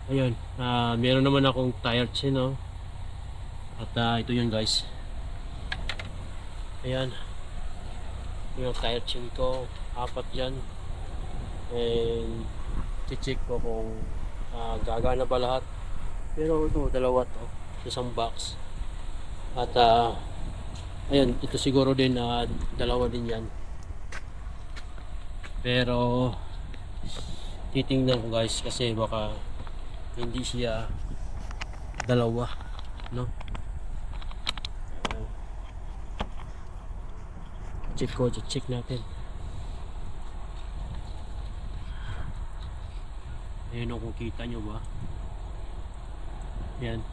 Ayun, meron naman akong tire chain, no? At ito yun guys. Ayan, yung tire chain ko, apat yan. And check ko kung gagana ba lahat. Pero ito, dalawa to, isang box. At ayan, ito siguro din dalawa din yan. Pero titingnan ko guys kasi baka hindi siya dalawa, no? Check natin. Ayun kung kita nyo ba. Yan.